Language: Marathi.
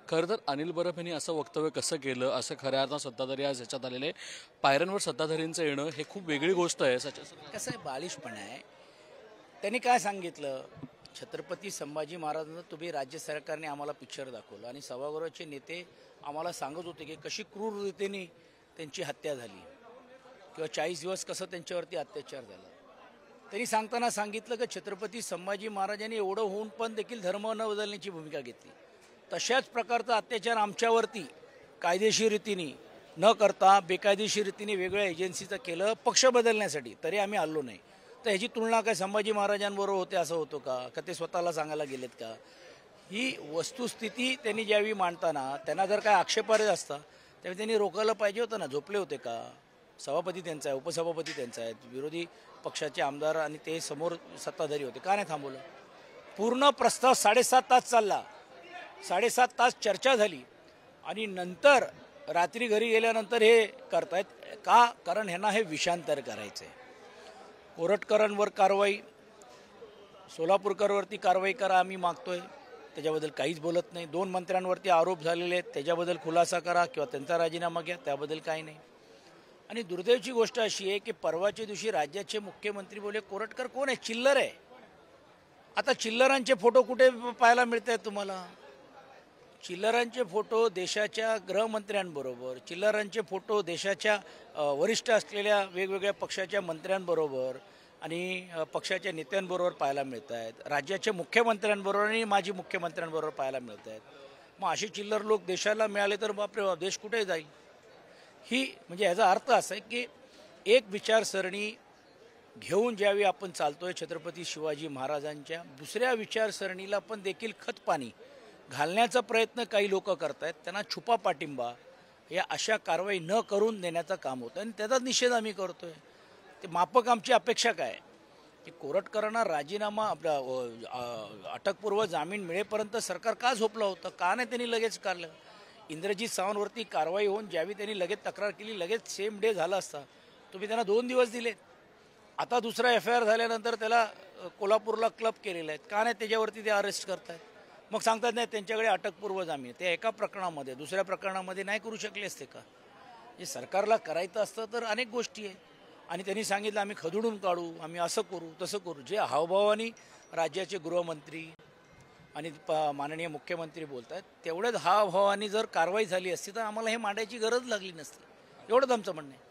खरं तर अनिल बर्फ यांनी असं वक्तव्य कसं केलं, असं खऱ्या अर्थानं सत्ताधारी आज ह्याच्यात आलेले पायऱ्यांवर सत्ताधारींचं येणं हे खूप वेगळी गोष्ट आहे. कसं आहे, बालिशपणा आहे. त्यांनी काय सांगितलं, छत्रपती संभाजी महाराजांना तुम्ही राज्य सरकारने आम्हाला पिक्चर दाखवलं आणि सभागृहाचे नेते आम्हाला सांगत होते की कशी क्रूर रीतीने त्यांची हत्या झाली किंवा 40 दिवस कसं त्यांच्यावरती अत्याचार झाला. त्यांनी सांगताना सांगितलं की छत्रपती संभाजी महाराजांनी एवढं होऊन पण देखील धर्म न बदलण्याची भूमिका घेतली. तशाच प्रकारचा अत्याचार आमच्यावरती कायदेशीर रीतीने न करता बेकायदेशीर रीतीने वेगळ्या एजन्सीचं केलं पक्ष बदलण्यासाठी, तरी आम्ही हल्लो नाही. तर ह्याची तुलना काय संभाजी महाराजांबरोबर होते असं होतं का ते स्वतःला सांगायला गेलेत का? ही वस्तुस्थिती त्यांनी ज्यावेळी मांडताना त्यांना जर काय आक्षेपार्ह असता त्यावेळी त्यांनी रोकायला पाहिजे होतं ना. झोपले होते का? सभापती त्यांचा आहे, उपसभापती त्यांचा आहेत, विरोधी पक्षाचे आमदार आणि ते समोर सत्ताधारी होते, का नाही थांबवलं? पूर्ण प्रस्ताव 7.5 तास चालला, 7.5 तास चर्चा झाली आणि नंतर रात्री घरी गेल्यानंतर हे करतायत का? कारण ह्यांना हे विषांतर करायचं आहे. कोरटकरांवर कारवाई, सोलापूरकरवरती कारवाई करा आम्ही मागतोय, त्याच्याबद्दल काहीच बोलत नाही. 2 मंत्र्यांवरती आरोप झालेले आहेत, त्याच्याबद्दल खुलासा करा किंवा त्यांचा राजीनामा घ्या, त्याबद्दल काही नाही. आणि दुर्दैवची गोष्ट अशी आहे की परवाच्या दिवशी राज्याचे मुख्यमंत्री बोले कोरटकर कोण आहे? चिल्लर आहे. आता चिल्लरांचे फोटो कुठे पाहायला मिळत आहेत तुम्हाला? चिल्लरांचे फोटो देशाच्या गृहमंत्र्यांबरोबर, चिल्लरांचे फोटो देशाच्या वरिष्ठ असलेल्या वेगवेगळ्या पक्षाच्या मंत्र्यांबरोबर आणि पक्षाच्या नेत्यांबरोबर पाहायला मिळत आहेत. राज्याच्या मुख्यमंत्र्यांबरोबर आणि माजी मुख्यमंत्र्यांबरोबर पाहायला मिळत आहेत. मग असे चिल्लर लोक देशाला मिळाले तर बापरे बाप, देश कुठे जाईल? ही म्हणजे याचा अर्थ असा आहे की एक विचारसरणी घेऊन ज्यावेळी आपण चालतोय छत्रपती शिवाजी महाराजांच्या, दुसऱ्या विचारसरणीला पण देखील खतपाणी घालण्याचा प्रयत्न काही लोक करत आहेत. त्यांना छुपा पाठिंबा या अशा कारवाई न करून देण्याचं काम होतं आणि त्याचा निषेध आम्ही करतोय. ते माफक आमची अपेक्षा काय की कोरटकरांना राजीनामा आपला अटकपूर्व जामीन मिळेपर्यंत सरकार का झोपलं होतं? का नाही त्यांनी लगेच काढलं? इंद्रजित सावंतवरती कारवाई होऊन ज्यावेळी त्यांनी लगेच तक्रार केली, लगेच सेम डे झाला असता. तुम्ही त्यांना 2 दिवस दिलेत. आता दुसरा FIR झाल्यानंतर त्याला कोल्हापूरला क्लब केलेला आहे, का नाही त्याच्यावरती ते अरेस्ट करतायत? मग सांगतात नाही त्यांच्याकडे अटकपूर्व जामीन. ते एका प्रकरणामध्ये, दुसऱ्या प्रकरणामध्ये नाही करू शकले असते का? जे सरकारला करायचं असतं तर अनेक गोष्टी आहेत. आणि त्यांनी सांगितलं आम्ही खदुडून काढू, आम्ही असं करू तसं करू. जे हावभावानी राज्याचे गृहमंत्री आणि माननीय मुख्यमंत्री बोलत आहेत, तेवढ्याच हावभावानी जर कारवाई झाली असती तर आम्हाला हे मांडायची गरज लागली नसती. एवढंच आमचं म्हणणं आहे.